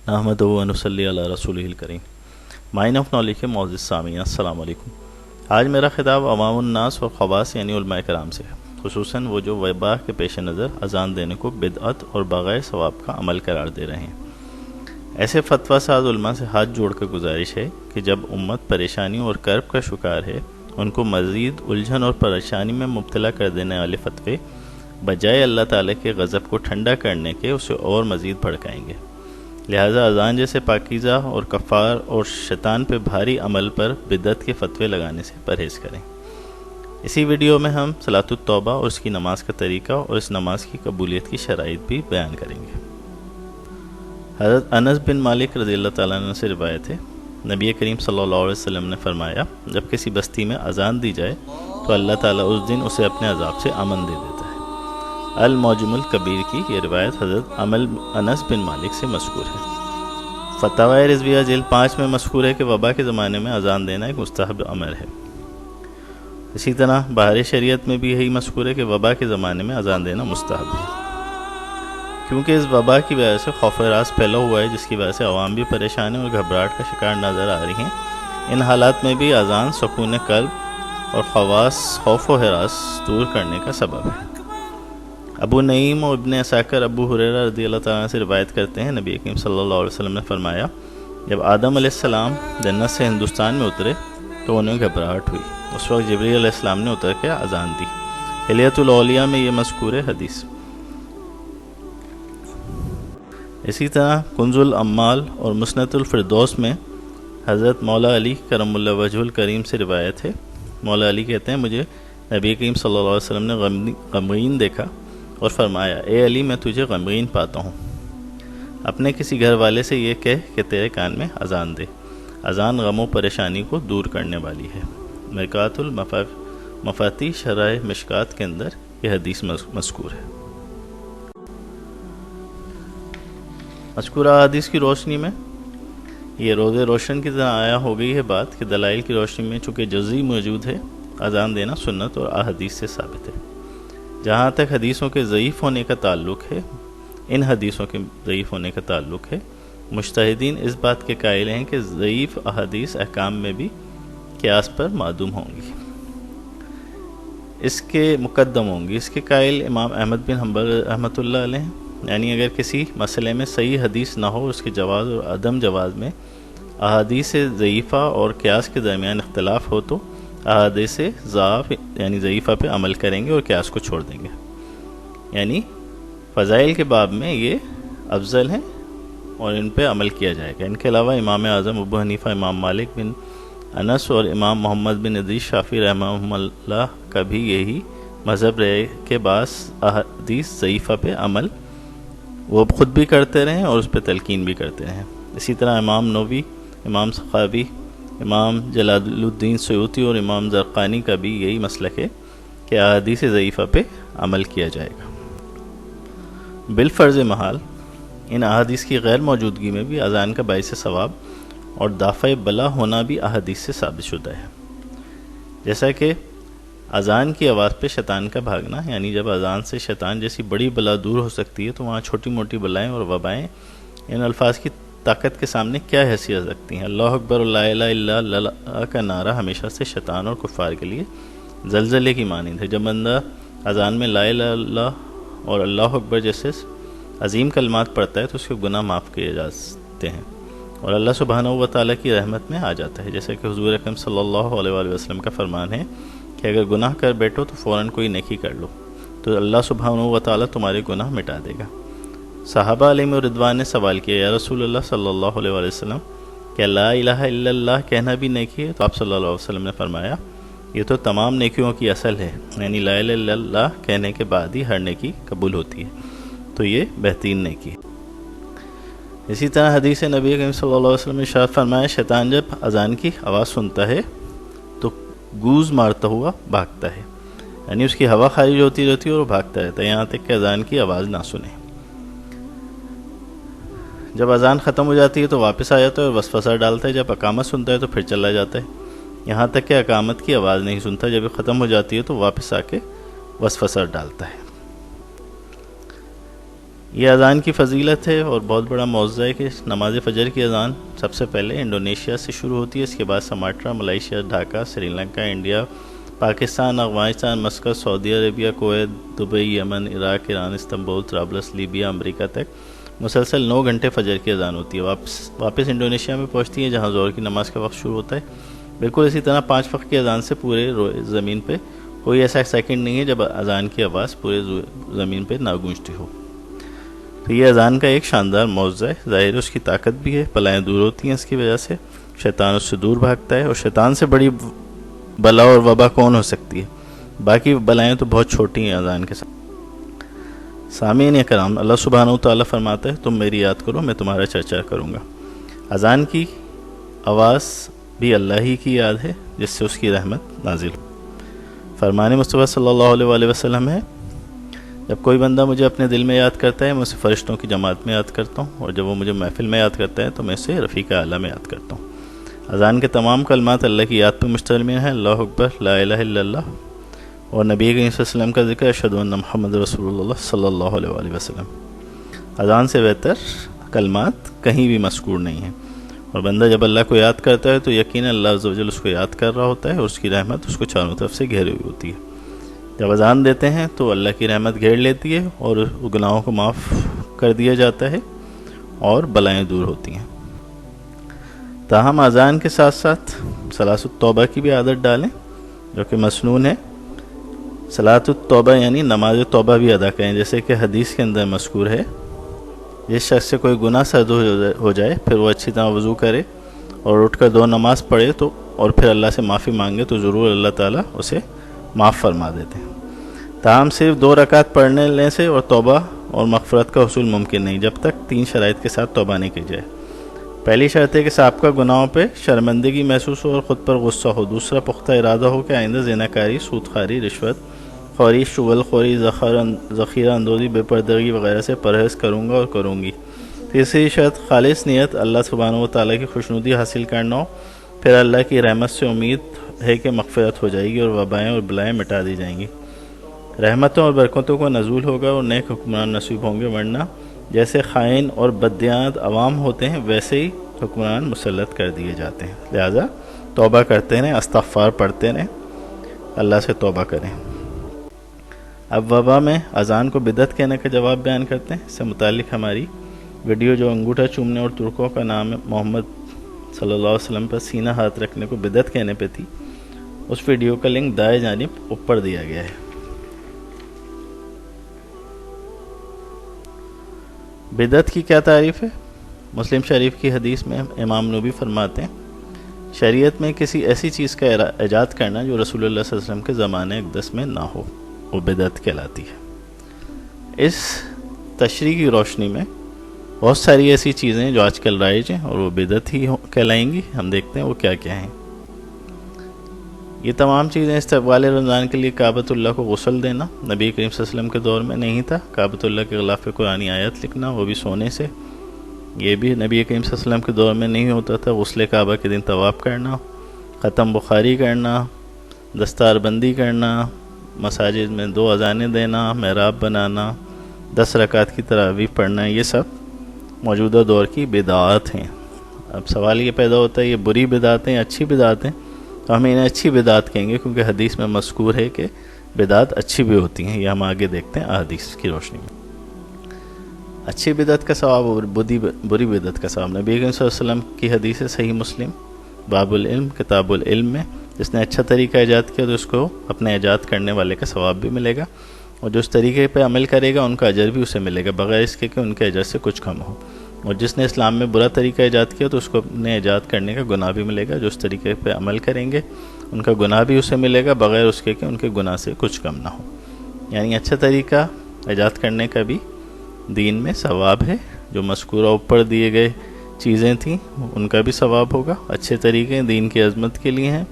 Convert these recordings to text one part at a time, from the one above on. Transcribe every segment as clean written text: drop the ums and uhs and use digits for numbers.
نحمدہ و نصلی علی رسولہ الکریم۔ مائن آف نالج کے معزز سامعین، السلام علیکم۔ آج میرا خطاب عوام الناس اور خواص یعنی علماء کرام سے ہے، خصوصاً وہ جو وبا کے پیش نظر اذان دینے کو بدعت اور بغیر ثواب کا عمل قرار دے رہے ہیں۔ ایسے فتویٰ ساز علماء سے ہاتھ جوڑ کر گزارش ہے کہ جب امت پریشانی اور کرب کا شکار ہے، ان کو مزید الجھن اور پریشانی میں مبتلا کر دینے والے فتوے بجائے اللہ تعالیٰ کے غضب کو ٹھنڈا کرنے کے اسے اور مزید بھڑکائیں گے۔ لہٰذا اذان جیسے پاکیزہ اور کفار اور شیطان پہ بھاری عمل پر بدعت کے فتوے لگانے سے پرہیز کریں۔ اسی ویڈیو میں ہم صلاۃ التوبہ اور اس کی نماز کا طریقہ اور اس نماز کی قبولیت کی شرائط بھی بیان کریں گے۔ حضرت انس بن مالک رضی اللہ تعالیٰ عنہ سے روایت ہے، نبی کریم صلی اللہ علیہ وسلم نے فرمایا، جب کسی بستی میں اذان دی جائے تو اللہ تعالیٰ اس دن اسے اپنے عذاب سے امن دے دیتا ہے۔ المعجم الکبیر کی یہ روایت حضرت انس بن مالک سے مذکور ہے۔ فتاوی رضویہ جلد 5 میں مذکور ہے کہ وبا کے زمانے میں اذان دینا ایک مستحب امر ہے۔ اسی طرح بہار شریعت میں بھی یہی مذکور ہے کہ وبا کے زمانے میں اذان دینا مستحب ہے، کیونکہ اس وبا کی وجہ سے خوف و ہراس پھیلا ہوا ہے، جس کی وجہ سے عوام بھی پریشان ہیں اور گھبراہٹ کا شکار نظر آ رہی ہیں۔ ان حالات میں بھی اذان سکون قلب اور خوف و ہراس دور کرنے کا سبب ہے۔ ابو نعیم اور ابن عساکر ابو ہریرہ رضی اللہ تعالیٰ سے روایت کرتے ہیں، نبی کریم صلی اللہ علیہ وسلم نے فرمایا، جب آدم علیہ السلام جنت سے ہندوستان میں اترے تو انہیں گھبراہٹ ہوئی۔ اس وقت جبریل علیہ السلام نے اتر کے اذان دی۔ حلیۃ الاولیاء میں یہ مذکور ہے حدیث۔ اسی طرح کنز الامال اور مسند الفردوس میں حضرت مولا علی کرم اللہ وجہ الکریم سے روایت ہے۔ مولا علی کہتے ہیں، مجھے نبی کریم صلی اللہ علیہ وسلم نے غمگین دیکھا اور فرمایا، اے علی میں تجھے غمگین پاتا ہوں، اپنے کسی گھر والے سے یہ کہہ کہ تیرے کان میں اذان دے۔ اذان غم و پریشانی کو دور کرنے والی ہے۔ مرکات المفاتیح شرح مشکات کے اندر یہ حدیث مذکور ہے۔ مذکورہ حدیث کی روشنی میں یہ روز روشن کی طرح آیا ہو گئی ہے بات کہ دلائل کی روشنی میں چونکہ جزئی موجود ہے، اذان دینا سنت اور احادیث سے ثابت ہے۔ جہاں تک حدیثوں کے ضعیف ہونے کا تعلق ہے، ان حدیثوں کے ضعیف ہونے کا تعلق ہے، مجتہدین اس بات کے قائل ہیں کہ ضعیف احادیث احکام میں بھی قیاس پر معدوم ہوں گی، اس کے مقدم ہوں گی۔ اس کے قائل امام احمد بن حنبل رحمۃ اللہ علیہ ہیں، یعنی اگر کسی مسئلے میں صحیح حدیث نہ ہو، اس کے جواز اور عدم جواز میں احادیث ضعیفہ اور قیاس کے درمیان اختلاف ہو تو احادیث ضعف یعنی ضعیفہ پہ عمل کریں گے اور قیاس کو چھوڑ دیں گے۔ یعنی فضائل کے باب میں یہ افضل ہیں اور ان پہ عمل کیا جائے گا۔ ان کے علاوہ امام اعظم ابو حنیفہ، امام مالک بن انس اور امام محمد بن ادریس شافعی رحمہ اللہ کا بھی یہی مذہب رہے کہ بعض احادیث ضعیفہ پہ عمل وہ خود بھی کرتے رہیں اور اس پہ تلقین بھی کرتے رہیں۔ اسی طرح امام نووی، امام سخاوی، امام جلال الدین سیوطی اور امام زرقانی کا بھی یہی مسلک ہے کہ احادیث ضعیفہ پہ عمل کیا جائے گا۔ بالفرض محال ان احادیث کی غیر موجودگی میں بھی اذان کا باعث ثواب اور دافع بلا ہونا بھی احادیث سے ثابت شدہ ہے، جیسا کہ اذان کی آواز پہ شیطان کا بھاگنا، یعنی جب اذان سے شیطان جیسی بڑی بلا دور ہو سکتی ہے تو وہاں چھوٹی موٹی بلائیں اور وبائیں ان الفاظ کی طاقت کے سامنے کیا حیثیت رکھتی ہیں۔ اللہ اکبر لا الہ الا اللہ کا نعرہ ہمیشہ سے شیطان اور کفار کے لیے زلزلے کی مانند ہے۔ جب بندہ اذان میں لا الہ الا اللہ اور اللہ اکبر جیسے عظیم کلمات پڑھتا ہے تو اس کے گناہ معاف کیے جاتے ہیں اور اللہ سبحانہ و تعالیٰ کی رحمت میں آ جاتا ہے، جیسا کہ حضور اکرم صلی اللہ علیہ وآلہ وسلم کا فرمان ہے کہ اگر گناہ کر بیٹھو تو فوراً کوئی نیکی کر لو تو اللہ سبحانہ و تعالیٰ تمہارے گناہ مٹا دے گا۔ صحابہ علیہ رضوان نے سوال کیا، یا رسول اللہ صلی اللہ علیہ وآلہ وسلم، کیا لا الہ الا اللہ کہنا بھی نیکی ہے؟ تو آپ صلی اللہ علیہ وسلم نے فرمایا، یہ تو تمام نیکیوں کی اصل ہے، یعنی لا الہ الا اللہ کہنے کے بعد ہی ہر نیکی قبول ہوتی ہے، تو یہ بہترین نیکی ہے۔ اسی طرح حدیث نبی کریم صلی اللہ علیہ وسلم نے ارشاد فرمایا، شیطان جب اذان کی آواز سنتا ہے تو گوز مارتا ہوا بھاگتا ہے، یعنی اس کی ہوا خارج ہوتی رہتی ہے اور وہ بھاگتا رہتا ہے یہاں تک کہ اذان کی آواز نہ سنے۔ جب اذان ختم ہو جاتی ہے تو واپس آ جاتا ہے اور وسوسہ ڈالتا ہے، جب اقامت سنتا ہے تو پھر چلا جاتا ہے، یہاں تک کہ اقامت کی آواز نہیں سنتا، جب یہ ختم ہو جاتی ہے تو واپس آ کے وسوسہ ڈالتا ہے۔ یہ اذان کی فضیلت ہے اور بہت بڑا معجزہ ہے کہ نماز فجر کی اذان سب سے پہلے انڈونیشیا سے شروع ہوتی ہے، اس کے بعد Sumatra, Malaysia, Dhaka, Sri Lanka, India, Pakistan, Afghanistan, Muscat, سعودی عربیہ، کویت، دبئی، یمن، عراق، ایران، استنبول، طرابلس، لیبیا، امریکہ تک مسلسل 9 گھنٹے فجر کی اذان ہوتی ہے۔ واپس انڈونیشیا میں پہنچتی ہے جہاں ظہر کی نماز کا وقت شروع ہوتا ہے۔ بالکل اسی طرح 5 وقت کی اذان سے پورے زمین پہ کوئی ایسا سیکنڈ نہیں ہے جب اذان کی آواز پورے زمین پہ نہ گونجتی ہو۔ تو یہ اذان کا ایک شاندار معجزہ ہے، ظاہر اس کی طاقت بھی ہے، بلائیں دور ہوتی ہیں اس کی وجہ سے، شیطان اس سے دور بھاگتا ہے، اور شیطان سے بڑی بلا اور وبا کون ہو سکتی ہے؟ باقی بلائیں تو بہت چھوٹی ہیں اذان کے ساتھ۔ سامعین کرام، اللہ سبحانہ و تعالیٰ فرماتا ہے تم میری یاد کرو میں تمہارا چرچا کروں گا۔ اذان کی آواز بھی اللہ ہی کی یاد ہے جس سے اس کی رحمت نازل ہو۔ فرمان مصطفیٰ صلی اللہ علیہ وآلہ وسلم ہے، جب کوئی بندہ مجھے اپنے دل میں یاد کرتا ہے میں اسے فرشتوں کی جماعت میں یاد کرتا ہوں، اور جب وہ مجھے محفل میں یاد کرتا ہے تو میں اسے رفیق اعلیٰ میں یاد کرتا ہوں۔ اذان کے تمام کلمات اللہ کی یاد پہ مشتمل ہیں، اللہ اکبر، لا الہ الا اللہ، اور نبی کریم صلی اللہ علیہ وسلم کا ذکر، اشہد ان محمد رسول اللہ صلی اللہ علیہ وآلہ وسلم۔ اذان سے بہتر کلمات کہیں بھی مذکور نہیں ہیں، اور بندہ جب اللہ کو یاد کرتا ہے تو یقیناً اللہ عز و جل اس کو یاد کر رہا ہوتا ہے، اور اس کی رحمت اس کو چاروں طرف سے گھیری ہوئی ہوتی ہے۔ جب اذان دیتے ہیں تو اللہ کی رحمت گھیر لیتی ہے اور گناہوں کو معاف کر دیا جاتا ہے اور بلائیں دور ہوتی ہیں۔ تاہم اذان کے ساتھ ساتھ صلاۃ التوبہ کی بھی عادت ڈالیں جو کہ مسنون ہے۔ صلاۃ التوبہ یعنی نماز توبہ بھی ادا کریں، جیسے کہ حدیث کے اندر مذکور ہے، جس شخص سے کوئی گناہ سرد ہو جائے پھر وہ اچھی طرح وضو کرے اور اٹھ کر 2 نماز پڑھے تو اور پھر اللہ سے معافی مانگے تو ضرور اللہ تعالیٰ اسے معاف فرما دیتے ہیں۔ تاہم صرف 2 رکعت پڑھنے سے اور توبہ اور مغفرت کا حصول ممکن نہیں جب تک 3 شرائط کے ساتھ توبہ نہیں کی جائے۔ پہلی شرط ہے کہ سابقہ گناہوں پہ شرمندگی محسوس ہو اور خود پر غصہ ہو۔ دوسرا، پختہ ارادہ ہو کہ آئندہ زناکاری، سودخواری، رشوت خوری، شغل خوری، ذخیرہ اندوزی، بے پردگی وغیرہ سے پرہیز کروں گا اور کروں گی۔ تیسری شرط، خالص نیت اللہ سبحانہ و تعالیٰ کی خوشنودی حاصل کرنا ہو، پھر اللہ کی رحمت سے امید ہے کہ مغفرت ہو جائے گی اور وبائیں اور بلائیں مٹا دی جائیں گی، رحمتوں اور برکتوں کا نزول ہوگا اور نیک حکمران نصیب ہوں گے، ورنہ جیسے خائن اور بددیانت عوام ہوتے ہیں ویسے ہی حکمران مسلط کر دیے جاتے ہیں۔ لہٰذا توبہ کرتے رہیں، استغفار پڑھتے رہیں، اللہ سے توبہ کریں۔ اب وبا میں اذان کو بدعت کہنے کا جواب بیان کرتے ہیں۔ اس سے متعلق ہماری ویڈیو جو انگوٹھا چومنے اور ترکوں کا نام محمد صلی اللہ علیہ وسلم پر سینہ ہاتھ رکھنے کو بدعت کہنے پہ تھی، اس ویڈیو کا لنک دائیں جانب اوپر دیا گیا ہے۔ بدعت کی کیا تعریف ہے؟ مسلم شریف کی حدیث میں امام نبی فرماتے ہیں، شریعت میں کسی ایسی چیز کا ایجاد کرنا جو رسول اللہ صلی اللہ علیہ وسلم کے زمانے اقدس میں نہ ہو وہ بدعت کہلاتی ہے۔ اس تشریح کی روشنی میں بہت ساری ایسی چیزیں جو آج کل رائج ہیں اور وہ بدعت ہی کہلائیں گی، ہم دیکھتے ہیں وہ کیا کیا ہیں۔ یہ تمام چیزیں، استقبال رمضان کے لیے کعبۃ اللہ کو غسل دینا، نبی کریم صلی اللہ علیہ وسلم کے دور میں نہیں تھا، کعبۃ اللہ کے غلاف پہ قرآنی آیت لکھنا وہ بھی سونے سے، یہ بھی نبی کریم صلی اللہ علیہ وسلم کے دور میں نہیں ہوتا تھا، غسل کعبہ کے دن طواف کرنا، ختم بخاری کرنا، دستار بندی کرنا، مساجد میں 2 اذانیں دینا، محراب بنانا، 10 رکعت کی تراویح پڑھنا، یہ سب موجودہ دور کی بدعات ہیں۔ اب سوال یہ پیدا ہوتا ہے یہ بری بدعات ہیں یا اچھی بدعات ہیں؟ تو ہم انہیں اچھی بدعات کہیں گے کیونکہ حدیث میں مذکور ہے کہ بدعات اچھی بھی ہوتی ہیں، یہ ہم آگے دیکھتے ہیں احادیث کی روشنی میں۔ اچھی بدعت کا ثواب اور بری بدعت کا ثواب، نبی کریم صلی اللہ علیہ وسلم کی حدیث ہے صحیح مسلم باب العلم کتاب العلم میں، جس نے اچھا طریقہ ایجاد کیا تو اس کو اپنے ایجاد کرنے والے کا ثواب بھی ملے گا، اور جو اس طریقے پہ عمل کرے گا ان کا اجر بھی اسے ملے گا بغیر اس کے کہ ان کے اجر سے کچھ کم ہو، اور جس نے اسلام میں برا طریقہ ایجاد کیا تو اس کو اپنے ایجاد کرنے کا گناہ بھی ملے گا، جو اس طریقے پہ عمل کریں گے ان کا گناہ بھی اسے ملے گا بغیر اس کے کہ ان کے گناہ سے کچھ کم نہ ہو۔ یعنی اچھا طریقہ ایجاد کرنے کا بھی دین میں ثواب ہے، جو مذکورہ اوپر دیے گئے چیزیں تھیں ان کا بھی ثواب ہوگا۔ اچھے طریقے دین کی عظمت کے لیے ہیں،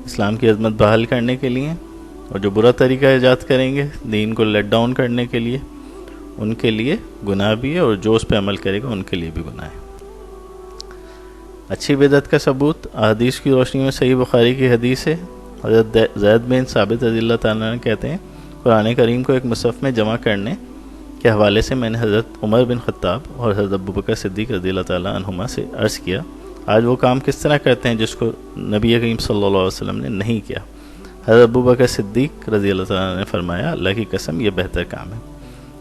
اسلام کی عظمت بحال کرنے کے لیے ہیں، اور جو برا طریقہ ایجاد کریں گے دین کو لیٹ ڈاؤن کرنے کے لیے ان کے لیے گناہ بھی ہے، اور جو اس پہ عمل کرے گا ان کے لیے بھی گناہ ہے۔ اچھی بدعت کا ثبوت احادیث کی روشنی میں صحیح بخاری کی حدیث ہے، حضرت زید بن ثابت رضی اللہ تعالیٰ عنہ کہتے ہیں قرآن کریم کو ایک مصحف میں جمع کرنے کے حوالے سے میں نے حضرت عمر بن خطاب اور حضرت ابو بکر صدیق رضی اللہ تعالیٰ عنہما سے عرض کیا آج وہ کام کس طرح کرتے ہیں جس کو نبی کریم صلی اللہ علیہ وسلم نے نہیں کیا؟ حضرت ابو بکر صدیق رضی اللہ تعالیٰ نے فرمایا اللہ کی قسم یہ بہتر کام ہے۔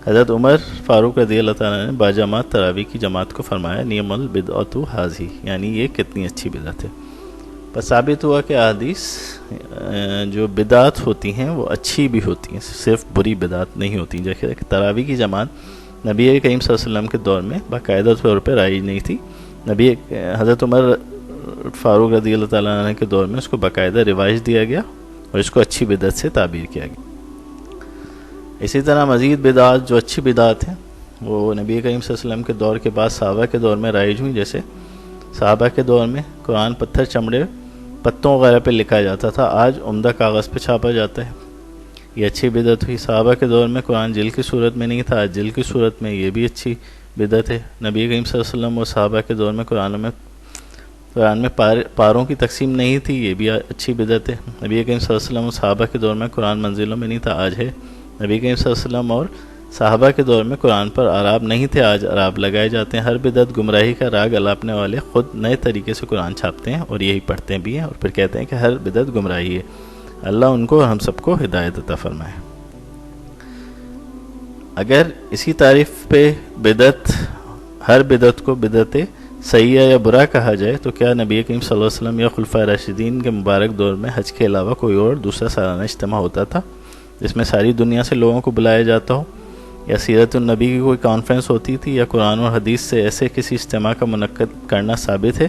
حضرت عمر فاروق رضی اللہ تعالیٰ نے باجماعت تراویح کی جماعت کو فرمایا نعم البدعۃ ھذہ، یعنی یہ کتنی اچھی بدعت ہے۔ بس ثابت ہوا کہ احادیث جو بدعات ہوتی ہیں وہ اچھی بھی ہوتی ہیں، صرف بری بدعات نہیں ہوتی۔ جیسے کہ تراویح کی جماعت نبی کریم صلی اللہ علیہ وسلم کے دور میں باقاعدہ طور پہ رائج نہیں تھی، حضرت عمر فاروق رضی اللہ تعالیٰ عنہ کے دور میں اس کو باقاعدہ رواج دیا گیا اور اس کو اچھی بدعت سے تعبیر کیا گیا۔ اسی طرح مزید بدعات جو اچھی بدعات ہیں وہ نبی کریم صلی اللہ علیہ وسلم کے دور کے بعد صحابہ کے دور میں رائج ہوئی۔ جیسے صحابہ کے دور میں قرآن پتھر چمڑے پتوں وغیرہ پہ لکھا جاتا تھا، آج عمدہ کاغذ پہ چھاپا جاتا ہے، یہ اچھی بدعت ہوئی۔ صحابہ کے دور میں قرآن جلد کی صورت میں نہیں تھا، آج جلد کی صورت میں، یہ بھی اچھی بدعت ہے۔ نبی کریم صلی اللہ علیہ وسلم اور صحابہ کے دور میں قرآن میں پاروں کی تقسیم نہیں تھی، یہ بھی اچھی بدعت ہے۔ نبی کریم صلی اللہ علیہ وسلم اور صحابہ کے دور میں قرآن منزلوں میں نہیں تھا، آج ہے۔ نبی کریم صلی اللہ علیہ وسلم اور صحابہ کے دور میں قرآن پر اعراب نہیں تھے، آج اعراب لگائے جاتے ہیں۔ ہر بدعت گمراہی کا راگ الاپنے والے خود نئے طریقے سے قرآن چھاپتے ہیں اور یہی پڑھتے بھی ہیں اور پھر کہتے ہیں کہ ہر بدعت گمراہی ہے۔ اللہ ان کو ہم سب کو ہدایت عطا فرمائے۔ اگر اسی تعریف پہ ہر بدعت کو بدعت سیئہ یا برا کہا جائے تو کیا نبی کریم صلی اللہ علیہ وسلم یا خلفائے راشدین کے مبارک دور میں حج کے علاوہ کوئی اور دوسرا سالانہ اجتماع ہوتا تھا جس میں ساری دنیا سے لوگوں کو بلایا جاتا ہو، یا سیرت النبی کی کوئی کانفرنس ہوتی تھی، یا قرآن اور حدیث سے ایسے کسی اجتماع کا منعقد کرنا ثابت ہے؟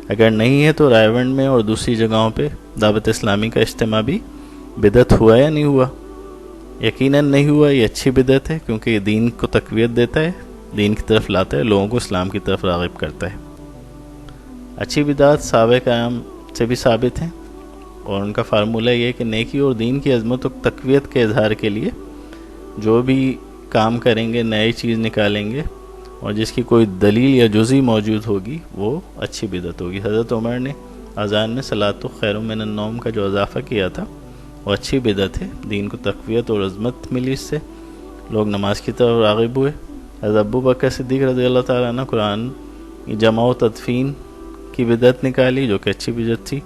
اگر نہیں ہے تو رائے ونڈ میں اور دوسری جگہوں پہ دعوت اسلامی کا اجتماع بھی بدعت ہوا یا نہیں ہوا؟ یقیناً نہیں ہوا، یہ اچھی بدعت ہے کیونکہ یہ دین کو تقویت دیتا ہے، دین کی طرف لاتا ہے، لوگوں کو اسلام کی طرف راغب کرتا ہے۔ اچھی بدعت صحابہ کرام سے بھی ثابت ہیں اور ان کا فارمولہ یہ ہے کہ نیکی اور دین کی عظمت و تقویت کے اظہار کے لیے جو بھی کام کریں گے، نئی چیز نکالیں گے اور جس کی کوئی دلیل یا جزئی موجود ہوگی وہ اچھی بدعت ہوگی۔ حضرت عمر نے اذان میں صلاۃ خیر من النوم کا جو اضافہ کیا تھا وہ اچھی بدعت ہے، دین کو تقویت اور عظمت ملی، اس سے لوگ نماز کی طرف راغب ہوئے۔ حضرت ابو بکر صدیق رضی اللہ تعالیٰ عنہ قرآن کی جمع و تدفین کی بدعت نکالی جو کہ اچھی بدعت تھی۔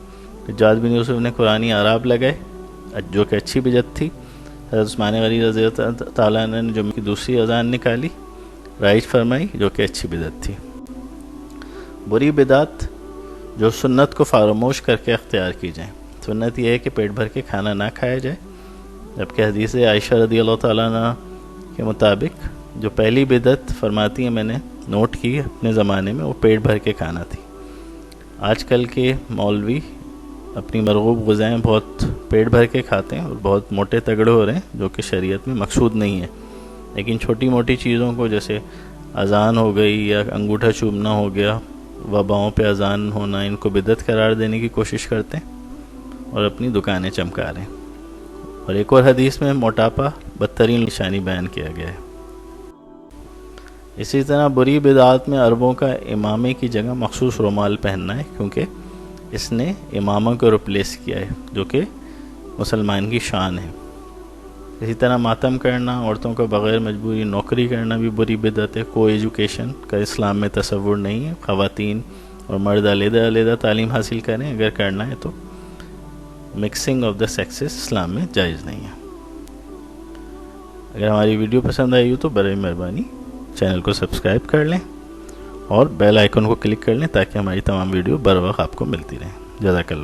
حجاج بن یوسف نے قرآنی اعراب لگائے جو کہ اچھی بدعت تھی۔ حضرت عثمان غنی رضی اللہ تعالیٰ عنہ نے جمعہ کی دوسری اذان نکالی، رائج فرمائی، جو کہ اچھی بدعت تھی۔ بری بدعت جو سنت کو فراموش کر کے اختیار کی جائیں۔ سنت یہ ہے کہ پیٹ بھر کے کھانا نہ کھایا جائے، جبکہ حدیث عائشہ رضی اللہ تعالیٰ عنہ کے مطابق جو پہلی بدعت فرماتی ہیں، میں نے نوٹ کی اپنے زمانے میں، وہ پیٹ بھر کے کھانا تھی۔ آج کل کے مولوی اپنی مرغوب غذائیں بہت پیٹ بھر کے کھاتے ہیں اور بہت موٹے تگڑے ہو رہے ہیں، جو کہ شریعت میں مقصود نہیں ہے، لیکن چھوٹی موٹی چیزوں کو جیسے اذان ہو گئی یا انگوٹھا چوبنا ہو گیا، وباؤں پہ اذان ہونا، ان کو بدعت قرار دینے کی کوشش کرتے ہیں اور اپنی دکانیں چمکا رہے ہیں۔ اور ایک اور حدیث میں موٹاپا بدترین نشانی بیان کیا گیا ہے۔ اسی طرح بری بدعات میں عربوں کا امامے کی جگہ مخصوص رومال پہننا ہے، کیونکہ اس نے امامہ کو ریپلیس کیا ہے، جو کہ مسلمان کی شان ہے۔ اسی طرح ماتم کرنا، عورتوں کو بغیر مجبوری نوکری کرنا بھی بری بدعت ہے۔ کو ایجوکیشن کا اسلام میں تصور نہیں ہے، خواتین اور مرد علیحدہ علیحدہ تعلیم حاصل کریں، اگر کرنا ہے تو مکسنگ آف دا سیکسز اسلام میں جائز نہیں ہے۔ اگر ہماری ویڈیو پسند آئی ہو تو برائے مہربانی چینل کو سبسکرائب کر لیں اور بیل آئیکن کو کلک کر لیں تاکہ ہماری تمام ویڈیو بر وقت آپ کو ملتی رہیں۔ جزاک اللہ۔